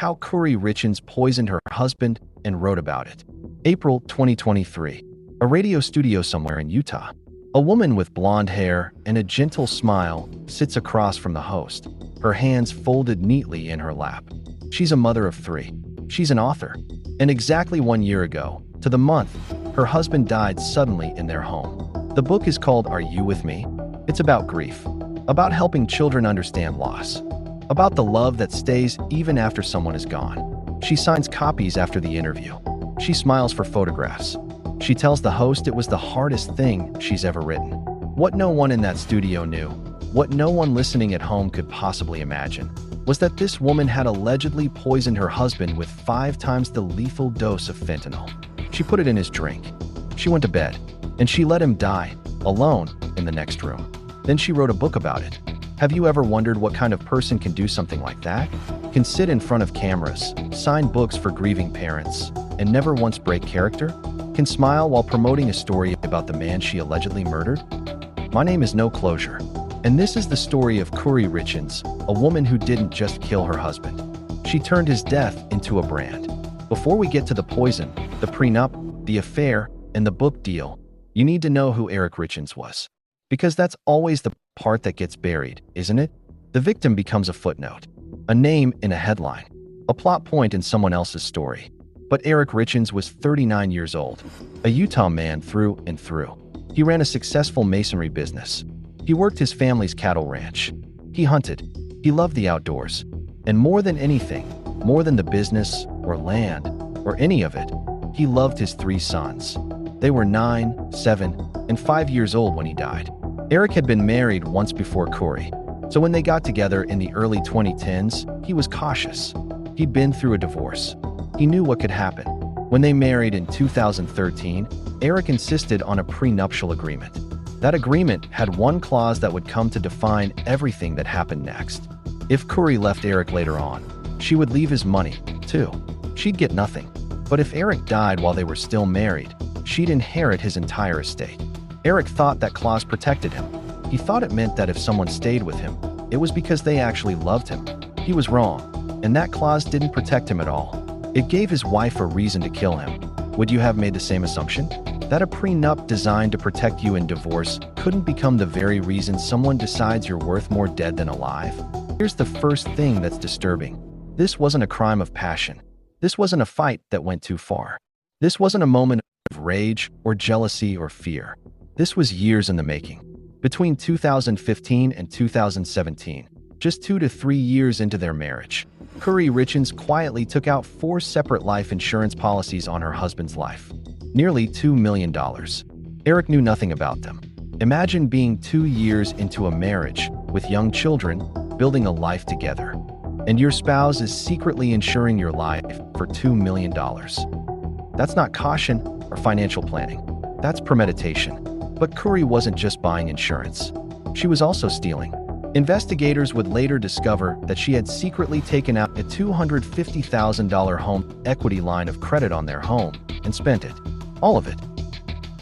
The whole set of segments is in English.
How Kouri Richins Poisoned Her Husband and Wrote About It. April 2023. A radio studio somewhere in Utah. A woman with blonde hair and a gentle smile sits across from the host, her hands folded neatly in her lap. She's a mother of 3. She's an author. And exactly 1 year ago, to the month, her husband died suddenly in their home. The book is called Are You With Me? It's about grief, about helping children understand loss, about the love that stays even after someone is gone. She signs copies after the interview. She smiles for photographs. She tells the host it was the hardest thing she's ever written. What no one in that studio knew, what no one listening at home could possibly imagine, was that this woman had allegedly poisoned her husband with 5 times the lethal dose of fentanyl. She put it in his drink. She went to bed, and she let him die, alone, in the next room. Then she wrote a book about it. Have you ever wondered what kind of person can do something like that? Can sit in front of cameras, sign books for grieving parents, and never once break character? Can smile while promoting a story about the man she allegedly murdered? My name is No Closure, and this is the story of Kouri Richins, a woman who didn't just kill her husband. She turned his death into a brand. Before we get to the poison, the prenup, the affair, and the book deal, you need to know who Eric Richins was. Because that's always the part that gets buried, isn't it? The victim becomes a footnote, a name in a headline, a plot point in someone else's story. But Eric Richins was 39 years old, a Utah man through and through. He ran a successful masonry business. He worked his family's cattle ranch. He hunted. He loved the outdoors. And more than anything, more than the business or land or any of it, he loved his 3 sons. They were 9, 7, and 5 years old when he died. Eric had been married once before Kouri, so when they got together in the early 2010s, he was cautious. He'd been through a divorce. He knew what could happen. When they married in 2013, Eric insisted on a prenuptial agreement. That agreement had one clause that would come to define everything that happened next. If Kouri left Eric later on, she would leave his money, too. She'd get nothing. But if Eric died while they were still married, she'd inherit his entire estate. Eric thought that clause protected him. He thought it meant that if someone stayed with him, it was because they actually loved him. He was wrong, and that clause didn't protect him at all. It gave his wife a reason to kill him. Would you have made the same assumption? That a prenup designed to protect you in divorce couldn't become the very reason someone decides you're worth more dead than alive? Here's the first thing that's disturbing. This wasn't a crime of passion. This wasn't a fight that went too far. This wasn't a moment of rage or jealousy or fear. This was years in the making. Between 2015 and 2017, just 2 to 3 years into their marriage, Kouri Richins quietly took out 4 separate life insurance policies on her husband's life. Nearly $2 million. Eric knew nothing about them. Imagine being 2 years into a marriage, with young children, building a life together, and your spouse is secretly insuring your life for $2 million. That's not caution or financial planning. That's premeditation. But Kouri wasn't just buying insurance. She was also stealing. Investigators would later discover that she had secretly taken out a $250,000 home equity line of credit on their home and spent it. All of it.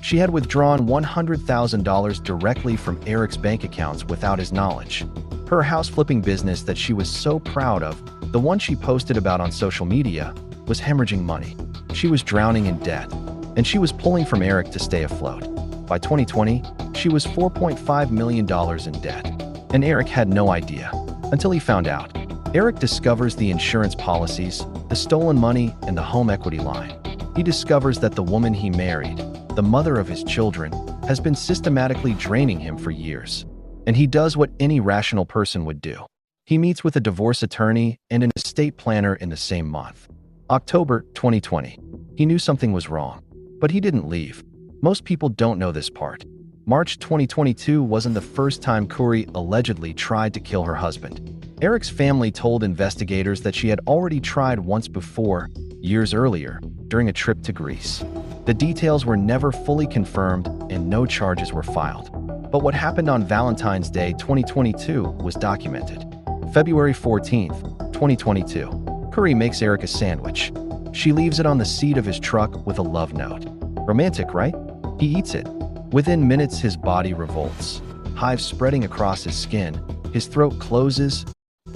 She had withdrawn $100,000 directly from Eric's bank accounts without his knowledge. Her house flipping business that she was so proud of, the one she posted about on social media, was hemorrhaging money. She was drowning in debt, and she was pulling from Eric to stay afloat. By 2020, she was $4.5 million in debt, and Eric had no idea, until he found out. Eric discovers the insurance policies, the stolen money, and the home equity line. He discovers that the woman he married, the mother of his children, has been systematically draining him for years. And he does what any rational person would do. He meets with a divorce attorney and an estate planner in the same month. October 2020. He knew something was wrong, but he didn't leave. Most people don't know this part. March 2022 wasn't the first time Kouri allegedly tried to kill her husband. Eric's family told investigators that she had already tried once before, years earlier, during a trip to Greece. The details were never fully confirmed and no charges were filed. But what happened on Valentine's Day 2022 was documented. February 14th, 2022. Kouri makes Eric a sandwich. She leaves it on the seat of his truck with a love note. Romantic, right? He eats it. Within minutes, his body revolts. Hives spreading across his skin, his throat closes,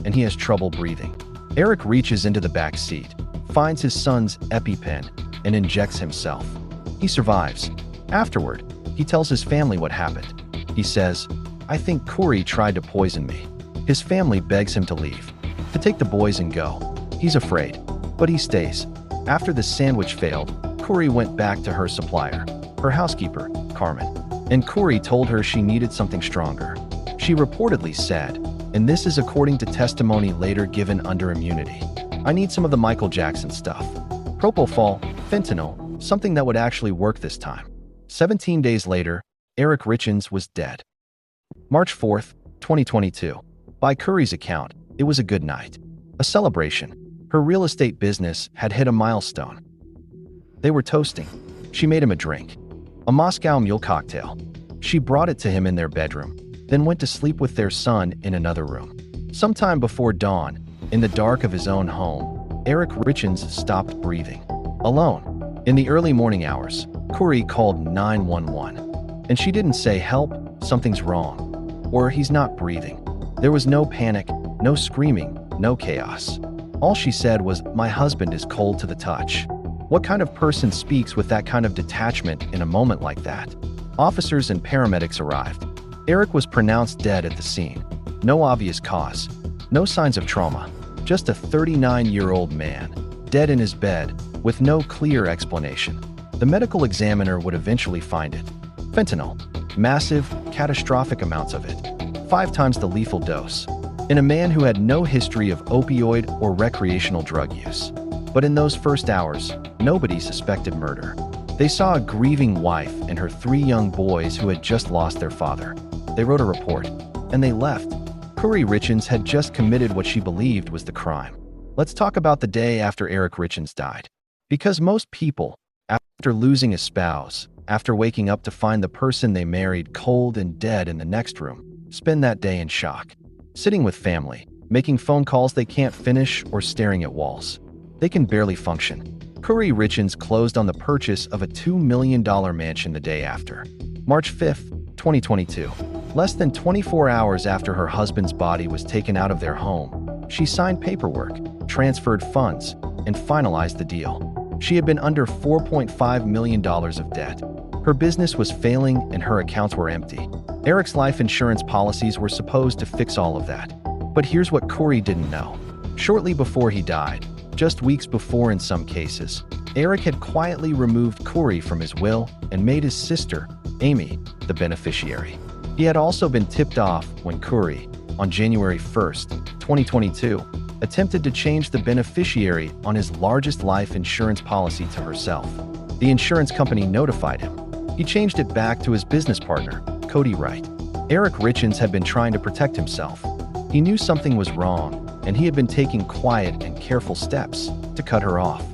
and he has trouble breathing. Eric reaches into the back seat, finds his son's EpiPen, and injects himself. He survives. Afterward, he tells his family what happened. He says, "I think Kouri tried to poison me." His family begs him to leave, to take the boys and go. He's afraid, but he stays. After the sandwich failed, Kouri went back to her supplier, her housekeeper, Carmen, and Kouri told her she needed something stronger. She reportedly said, and this is according to testimony later given under immunity, "I need some of the Michael Jackson stuff. Propofol, fentanyl, something that would actually work this time." 17 days later, Eric Richins was dead. March 4th, 2022. By Kouri's account, it was a good night. A celebration. Her real estate business had hit a milestone. They were toasting. She made him a drink. A Moscow Mule cocktail. She brought it to him in their bedroom, then went to sleep with their son in another room. Sometime before dawn, in the dark of his own home, Eric Richins stopped breathing. Alone. In the early morning hours, Kouri called 911. And she didn't say, "Help, something's wrong," or "He's not breathing." There was no panic, no screaming, no chaos. All she said was, "My husband is cold to the touch." What kind of person speaks with that kind of detachment in a moment like that? Officers and paramedics arrived. Eric was pronounced dead at the scene. No obvious cause. No signs of trauma. Just a 39-year-old man, dead in his bed, with no clear explanation. The medical examiner would eventually find it. Fentanyl. Massive, catastrophic amounts of it. 5 times the lethal dose. In a man who had no history of opioid or recreational drug use. But in those first hours, nobody suspected murder. They saw a grieving wife and her 3 young boys who had just lost their father. They wrote a report, and they left. Kouri Richins had just committed what she believed was the crime. Let's talk about the day after Eric Richins died. Because most people, after losing a spouse, after waking up to find the person they married cold and dead in the next room, spend that day in shock. Sitting with family, making phone calls they can't finish, or staring at walls. They can barely function. Kouri Richins closed on the purchase of a $2 million mansion the day after. March 5th, 2022. Less than 24 hours after her husband's body was taken out of their home, she signed paperwork, transferred funds, and finalized the deal. She had been under $4.5 million of debt. Her business was failing and her accounts were empty. Eric's life insurance policies were supposed to fix all of that. But here's what Kouri didn't know. Shortly before he died, just weeks before in some cases, Eric had quietly removed Kouri from his will and made his sister, Amy, the beneficiary. He had also been tipped off when Kouri, on January 1st, 2022, attempted to change the beneficiary on his largest life insurance policy to herself. The insurance company notified him. He changed it back to his business partner, Kouri Wright. Eric Richins had been trying to protect himself. He knew something was wrong, and he had been taking quiet and careful steps to cut her off.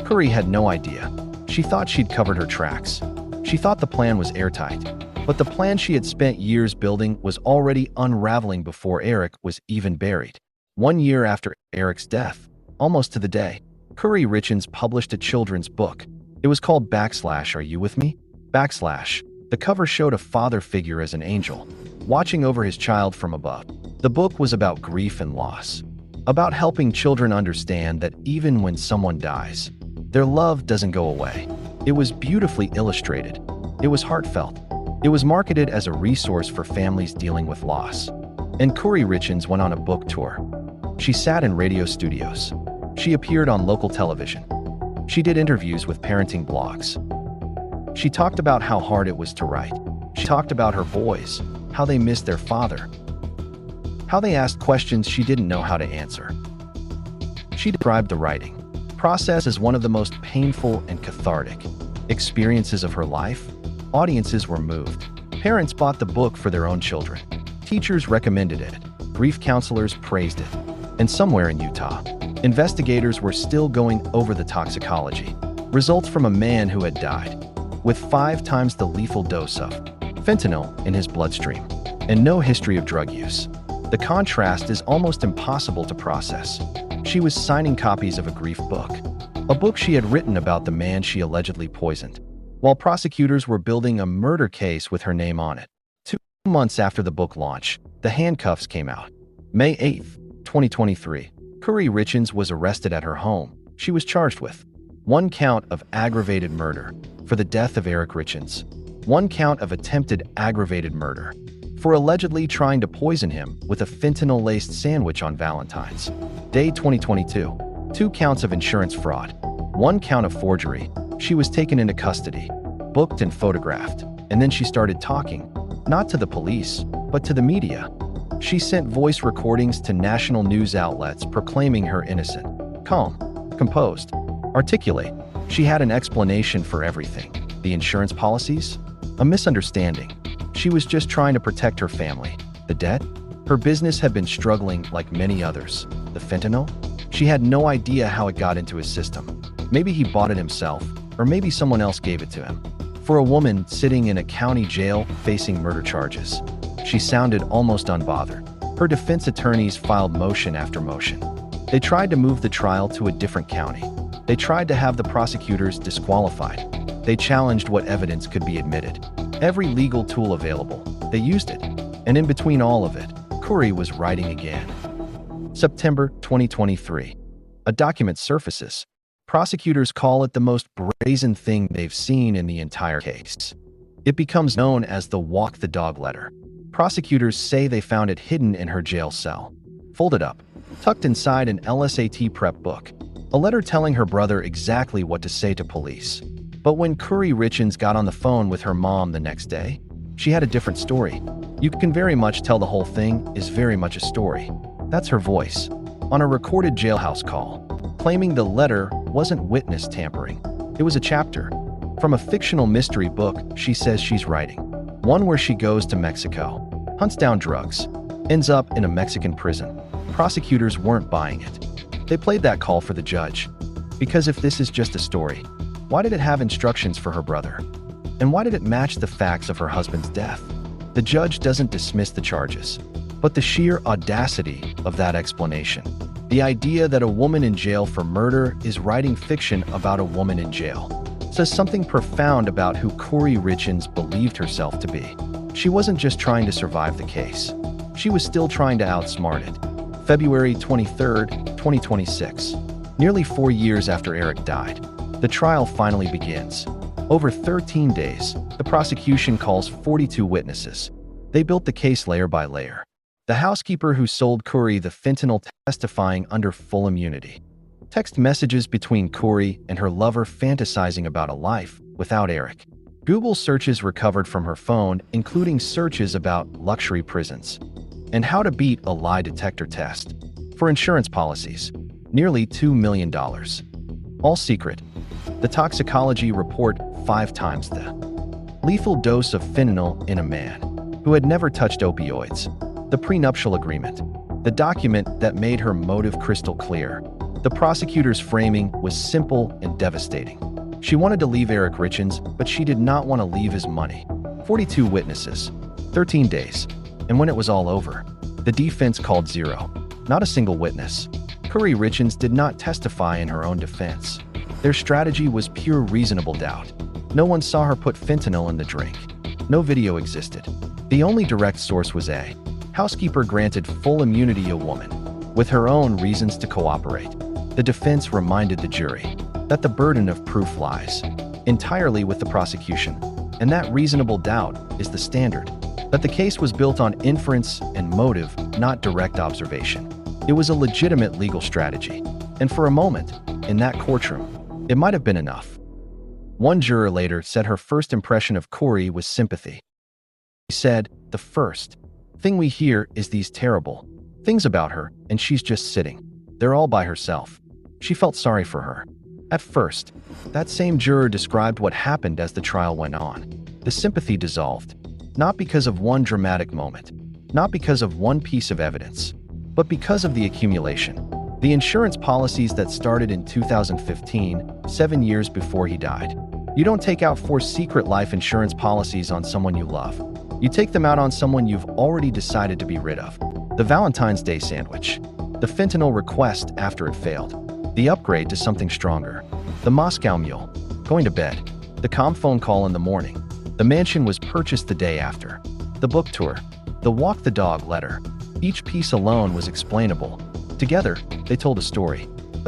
Kouri had no idea. She thought she'd covered her tracks. She thought the plan was airtight. But the plan she had spent years building was already unraveling before Eric was even buried. 1 year after Eric's death, almost to the day, Kouri Richins published a children's book. It was called / Are You With Me? / The cover showed a father figure as an angel, watching over his child from above. The book was about grief and loss, about helping children understand that even when someone dies, their love doesn't go away. It was beautifully illustrated. It was heartfelt. It was marketed as a resource for families dealing with loss. And Kouri Richins went on a book tour. She sat in radio studios. She appeared on local television. She did interviews with parenting blogs. She talked about how hard it was to write. She talked about her boys, how they missed their father, how they asked questions she didn't know how to answer. She described the writing process as one of the most painful and cathartic experiences of her life. Audiences were moved. Parents bought the book for their own children. Teachers recommended it. Grief counselors praised it. And somewhere in Utah, investigators were still going over the toxicology. Results from a man who had died with 5 times the lethal dose of fentanyl in his bloodstream and no history of drug use. The contrast is almost impossible to process. She was signing copies of a grief book, a book she had written about the man she allegedly poisoned, while prosecutors were building a murder case with her name on it. 2 months after the book launch, the handcuffs came out. May 8, 2023. Kouri Richins was arrested at her home. She was charged with 1 count of aggravated murder for the death of Eric Richins, 1 count of attempted aggravated murder for allegedly trying to poison him with a fentanyl-laced sandwich on Valentine's Day 2022, 2 counts of insurance fraud, 1 count of forgery. She was taken into custody, booked and photographed, and then she started talking, not to the police, but to the media. She sent voice recordings to national news outlets proclaiming her innocent, calm, composed, articulate. She had an explanation for everything. The insurance policies? A misunderstanding. She was just trying to protect her family. The debt? Her business had been struggling like many others. The fentanyl? She had no idea how it got into his system. Maybe he bought it himself, or maybe someone else gave it to him. For a woman sitting in a county jail facing murder charges, she sounded almost unbothered. Her defense attorneys filed motion after motion. They tried to move the trial to a different county. They tried to have the prosecutors disqualified. They challenged what evidence could be admitted. Every legal tool available, they used it. And in between all of it, Kouri was writing again. September 2023. A document surfaces. Prosecutors call it the most brazen thing they've seen in the entire case. It becomes known as the walk the dog letter. Prosecutors say they found it hidden in her jail cell, folded up, tucked inside an LSAT prep book. A letter telling her brother exactly what to say to police. But when Kouri Richins got on the phone with her mom the next day, she had a different story. You can very much tell the whole thing is very much a story. That's her voice, on a recorded jailhouse call, claiming the letter wasn't witness tampering. It was a chapter from a fictional mystery book she says she's writing. One where she goes to Mexico, hunts down drugs, ends up in a Mexican prison. Prosecutors weren't buying it. They played that call for the judge. Because if this is just a story, why did it have instructions for her brother? And why did it match the facts of her husband's death? The judge doesn't dismiss the charges, but the sheer audacity of that explanation. The idea that a woman in jail for murder is writing fiction about a woman in jail says something profound about who Kouri Richins believed herself to be. She wasn't just trying to survive the case. She was still trying to outsmart it. February 23, 2026. Nearly 4 years after Eric died, the trial finally begins. Over 13 days, the prosecution calls 42 witnesses. They built the case layer by layer. The housekeeper who sold Kouri the fentanyl testifying under full immunity. Text messages between Kouri and her lover fantasizing about a life without Eric. Google searches recovered from her phone, including searches about luxury prisons and how to beat a lie detector test. For insurance policies, nearly $2 million. All secret. The toxicology report 5 times the lethal dose of fentanyl in a man who had never touched opioids. The prenuptial agreement. The document that made her motive crystal clear. The prosecutor's framing was simple and devastating. She wanted to leave Eric Richins, but she did not want to leave his money. 42 witnesses, 13 days. And when it was all over, the defense called 0. Not a single witness. Kouri Richins did not testify in her own defense. Their strategy was pure reasonable doubt. No one saw her put fentanyl in the drink. No video existed. The only direct source was a housekeeper granted full immunity, a woman with her own reasons to cooperate. The defense reminded the jury that the burden of proof lies entirely with the prosecution, and that reasonable doubt is the standard. That the case was built on inference and motive, not direct observation. It was a legitimate legal strategy, and for a moment, in that courtroom, it might have been enough. One juror later said her first impression of Kouri was sympathy. He said, "The first thing we hear is these terrible things about her, and she's just sitting there all by herself." She felt sorry for her. At first, that same juror described what happened as the trial went on. The sympathy dissolved, not because of one dramatic moment, not because of one piece of evidence, but because of the accumulation. The insurance policies that started in 2015, 7 years before he died. You don't take out 4 secret life insurance policies on someone you love. You take them out on someone you've already decided to be rid of. The Valentine's Day sandwich. The fentanyl request after it failed. The upgrade to something stronger. The Moscow Mule. Going to bed. The calm phone call in the morning. The mansion was purchased the day after. The book tour. The walk the dog letter. Each piece alone was explainable. Together, they told a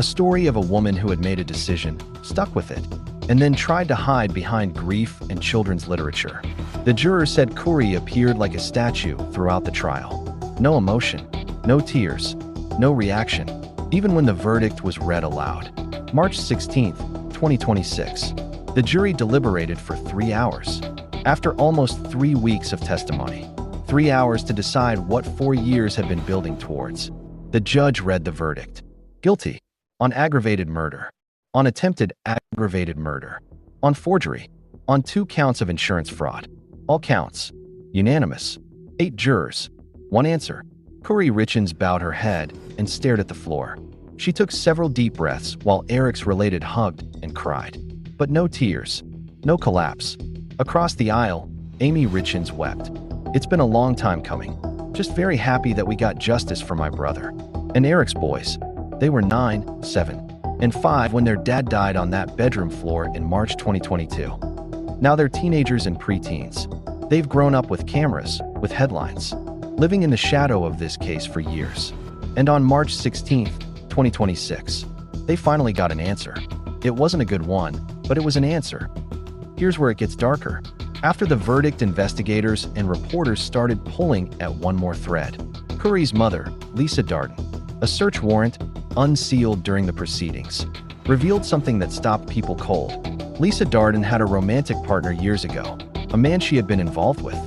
story of a woman who had made a decision, stuck with it, and then tried to hide behind grief and children's literature. The jurors said Kouri appeared like a statue throughout the trial. No emotion, no tears, no reaction, even when the verdict was read aloud. March 16, 2026. The jury deliberated for 3 hours. After almost 3 weeks of testimony, 3 hours to decide what 4 years had been building towards, the judge read the verdict. Guilty on aggravated murder, on attempted aggravated murder, on forgery, on 2 counts of insurance fraud. All counts. Unanimous. 8 jurors. 1 answer. Kouri Richins bowed her head and stared at the floor. She took several deep breaths while Eric's related hugged and cried. But no tears. No collapse. Across the aisle, Amy Richins wept. It's been a long time coming. Just very happy that we got justice for my brother. And Eric's boys. They were 9, 7, and 5 when their dad died on that bedroom floor in March 2022. Now they're teenagers and preteens. They've grown up with cameras, with headlines, living in the shadow of this case for years. And on March 16, 2026, they finally got an answer. It wasn't a good one, but it was an answer. Here's where it gets darker. After the verdict, investigators and reporters started pulling at one more thread. Kouri's mother, Lisa Darden, a search warrant, unsealed during the proceedings, revealed something that stopped people cold. Lisa Darden had a romantic partner years ago, a man she had been involved with.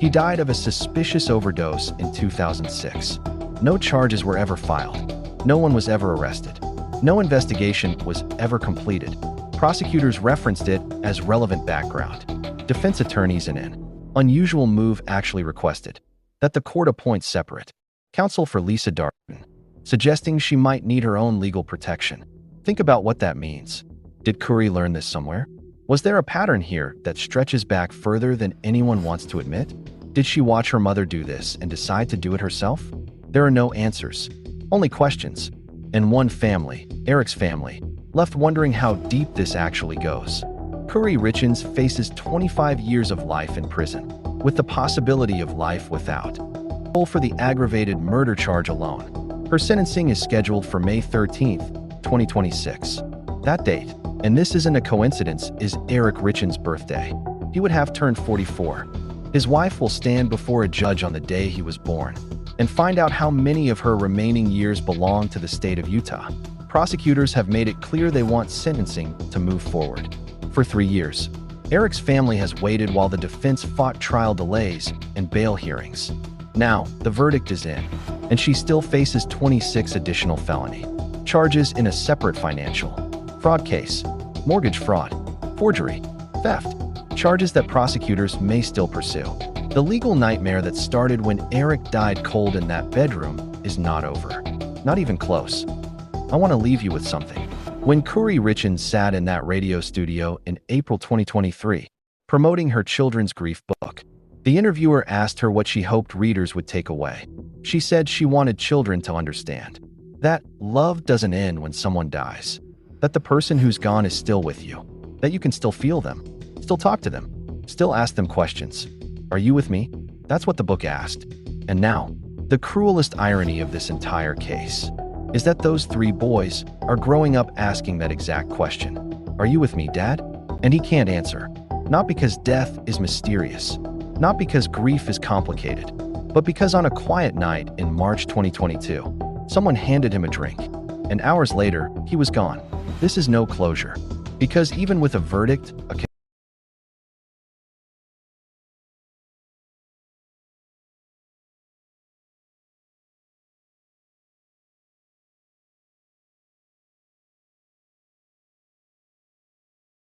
He died of a suspicious overdose in 2006. No charges were ever filed. No one was ever arrested. No investigation was ever completed. Prosecutors referenced it as relevant background. Defense attorneys in an unusual move actually requested that the court appoint separate counsel for Lisa Darden, suggesting she might need her own legal protection. Think about what that means. Did Kouri learn this somewhere? Was there a pattern here that stretches back further than anyone wants to admit? Did she watch her mother do this and decide to do it herself? There are no answers, only questions. And one family, Eric's family, left wondering how deep this actually goes. Kouri Richins faces 25 years of life in prison, with the possibility of life without. For the aggravated murder charge alone. Her sentencing is scheduled for May 13, 2026. That date, and this isn't a coincidence, is Eric Richins' birthday. He would have turned 44. His wife will stand before a judge on the day he was born and find out how many of her remaining years belong to the state of Utah. Prosecutors have made it clear they want sentencing to move forward. For 3 years, Eric's family has waited while the defense fought trial delays and bail hearings. Now, the verdict is in, and she still faces 26 additional felony charges in a separate financial fraud case, mortgage fraud, forgery, theft, charges that prosecutors may still pursue. The legal nightmare that started when Eric died cold in that bedroom is not over. Not even close. I want to leave you with something. When Kouri Richins sat in that radio studio in April 2023, promoting her children's grief book, the interviewer asked her what she hoped readers would take away. She said she wanted children to understand that love doesn't end when someone dies, that the person who's gone is still with you, that you can still feel them, still talk to them, still ask them questions. Are you with me? That's what the book asked. And now, the cruelest irony of this entire case is that those 3 boys are growing up asking that exact question. Are you with me, Dad? And he can't answer. Not because death is mysterious, not because grief is complicated, but because on a quiet night in March 2022, someone handed him a drink, and hours later, he was gone. This is no closure, because even with a verdict, a